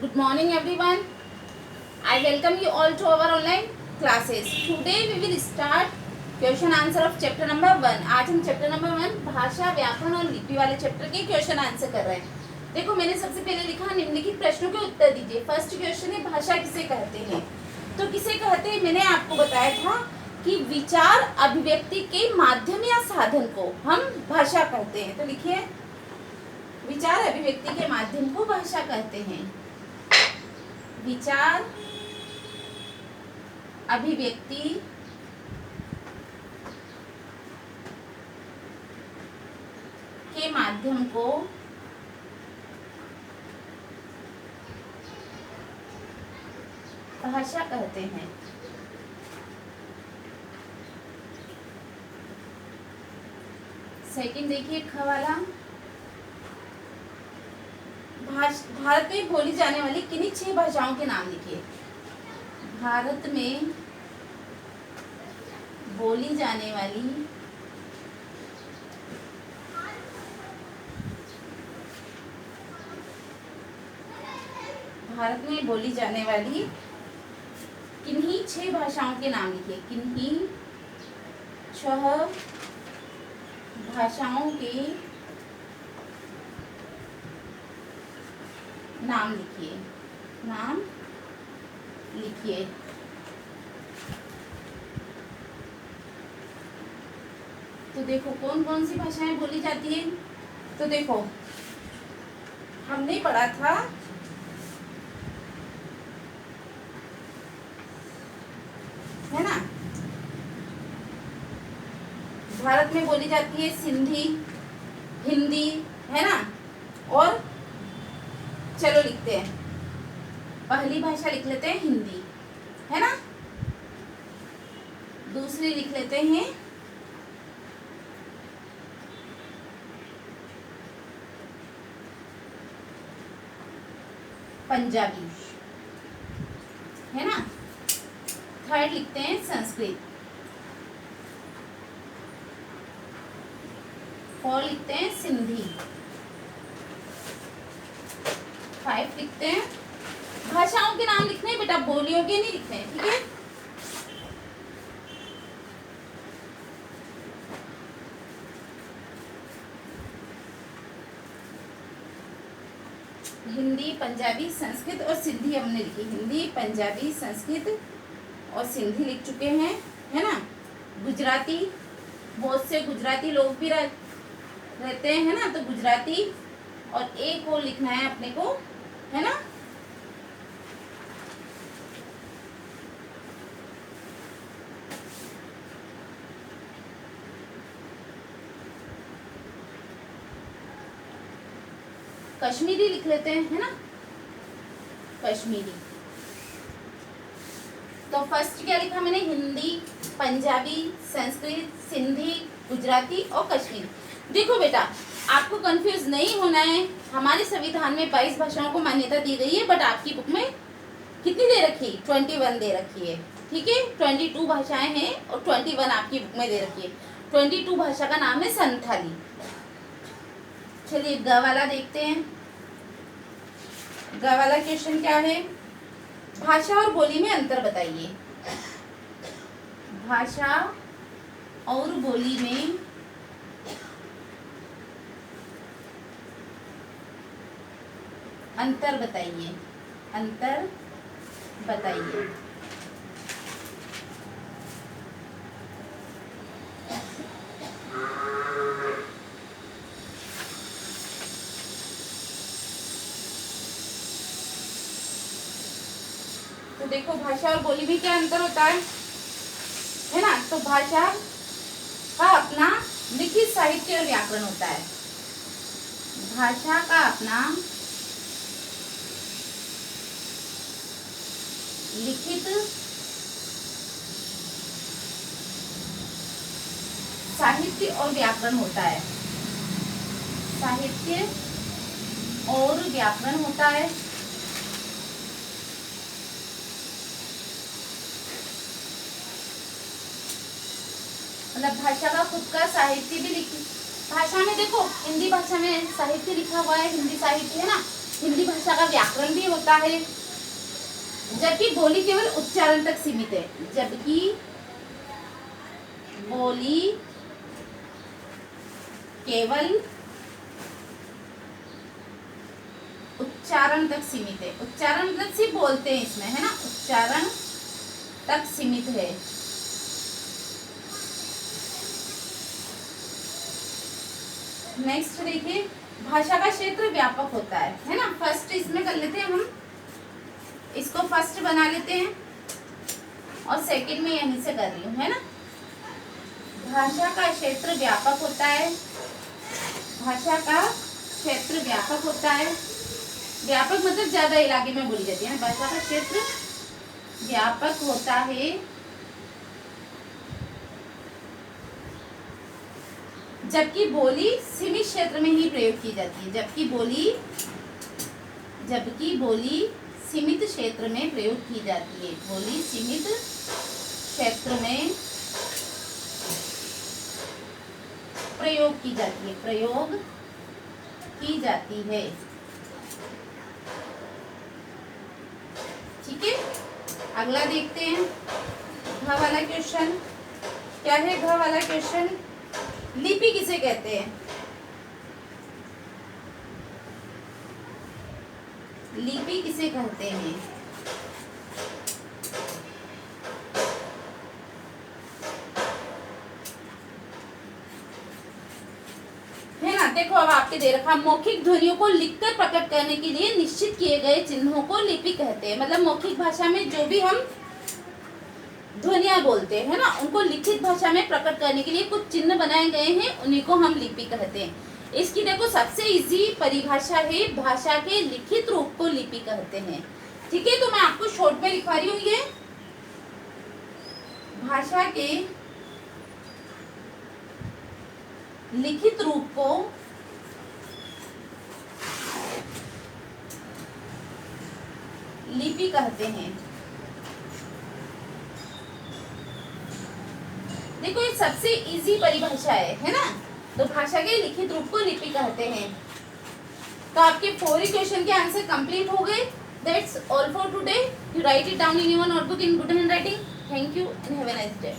Good morning everyone. I welcome you all to our online classes. Today we will start question answer of chapter number 1. आज हम chapter number 1 भाषा व्याकरण और लिपि वाले chapter के क्वेश्चन आंसर कर रहे हैं. देखो मैंने सबसे पहले लिखा निम्नलिखित प्रश्नों के उत्तर दीजिए. फर्स्ट क्वेश्चन है भाषा किसे कहते हैं. तो किसे कहते हैं मैंने आपको बताया था कि विचार अभिव्यक्ति के माध्यम या साधन को हम भाषा कहते हैं. तो लिखिए विचार अभिव्यक्ति के माध्यम को भाषा कहते हैं. विचार अभिव्यक्ति के माध्यम को भाषा कहते हैं. सेकंड देखिए ख वाला. भारत में बोली जाने वाली किन्हीं 6 भाषाओं के नाम लिखिए. भारत में बोली जाने वाली किन्हीं 6 भाषाओं के नाम लिखिए. किन्हीं 6 भाषाओं के नाम लिखिए. तो देखो कौन कौन सी भाषाएं बोली जाती है. तो देखो हमने पढ़ा था है ना. भारत में बोली जाती है सिंधी, हिंदी है ना. और चलो लिखते हैं पहली भाषा लिख लेते हैं हिंदी है ना. दूसरी लिख लेते हैं पंजाबी है ना. थर्ड लिखते हैं संस्कृत. फोर लिखते हैं सिंधी. 5 लिखते हैं भाषाओं के नाम लिखने हैं बेटा, बोलियों के नहीं लिखने हैं. ठीक है. हिंदी, पंजाबी, संस्कृत और सिंधी हमने लिखी. हिंदी, पंजाबी, संस्कृत और सिंधी लिख चुके हैं है ना. गुजराती, बहुत से गुजराती लोग भी रहते हैं है ना. तो गुजराती और एक और लिखना है अपने को है ना. कश्मीरी लिख लेते हैं है ना. कश्मीरी. तो फर्स्ट क्या लिखा मैंने हिंदी, पंजाबी, संस्कृत, सिंधी, गुजराती और कश्मीरी. देखो बेटा आपको कंफ्यूज नहीं होना है. हमारे संविधान में 22 भाषाओं को मान्यता दी गई है. बट आपकी बुक में कितनी दे रखी है 21 दे रखी है. ठीक है. 22 भाषाएं हैं और 21 आपकी बुक में दे रखी है. 22 भाषा का नाम है संथाली. चलिए ग वाला देखते हैं. ग वाला क्वेश्चन क्या है. भाषा और बोली में अंतर बताइए. भाषा और बोली में अंतर बताइए. अंतर बताइए. तो देखो भाषा और बोली में क्या अंतर होता है ना. तो भाषा का अपना लिखित साहित्य और व्याकरण होता है. भाषा का अपना लिखित साहित्य और व्याकरण होता है. साहित्य और व्याकरण होता है. मतलब भाषा का खुद का साहित्य भी भाषा में देखो हिंदी भाषा में साहित्य लिखा हुआ है, हिंदी साहित्य है ना, हिंदी भाषा का व्याकरण भी होता है। जबकि बोली केवल उच्चारण तक सीमित है। जबकि बोली केवल उच्चारण तक सीमित है। उच्चारण मतलब सिर्फ बोलते हैं इसमें, है ना, उच्चारण तक सीमित है। नेक्स्ट देखिए, भाषा का क्षेत्र व्यापक होता है ना। फर्स्ट इसमें कर लेते हैं हम, इसको फर्स्ट बना लेते हैं और सेकंड में यहीं से कर रही हूँ, है ना। भाषा का क्षेत्र व्यापक होता है। भाषा का क्षेत्र व्यापक होता है। व्यापक मतलब ज्यादा इलाके में बोली जाती है। भाषा का क्षेत्र व्यापक होता है, जबकि बोली सीमित क्षेत्र में ही प्रयोग की जाती है। जबकि बोली सीमित क्षेत्र में प्रयोग की जाती है। बोली सीमित क्षेत्र में प्रयोग की जाती है। ठीक है, अगला देखते हैं। घ वाला क्वेश्चन क्या है? घ वाला क्वेश्चन, लिपि किसे कहते हैं? लिपि किसे कहते हैं? है ना, देखो अब आपके दे रखा, मौखिक ध्वनियों को लिखकर प्रकट करने के लिए निश्चित किए गए चिन्हों को लिपि कहते हैं। मतलब मौखिक भाषा में जो भी हम ध्वनियां बोलते हैं ना, उनको लिखित भाषा में प्रकट करने के लिए कुछ चिन्ह बनाए गए हैं, उन्हीं को हम लिपि कहते हैं। इसकी देखो सबसे इजी परिभाषा है, भाषा के लिखित रूप को लिपि कहते हैं। ठीक है, तो मैं आपको शॉर्ट में लिखवा रही हूँ। ये भाषा के लिखित रूप को लिपि कहते हैं। देखो ये सबसे इजी परिभाषा है ना। तो भाषा के लिखित रूप को लिपि कहते हैं। तो आपके 4 क्वेश्चन के आंसर कंप्लीट हो गए। That's all for today. You right it down in your notebook in good hand writing. Thank you and have a nice day.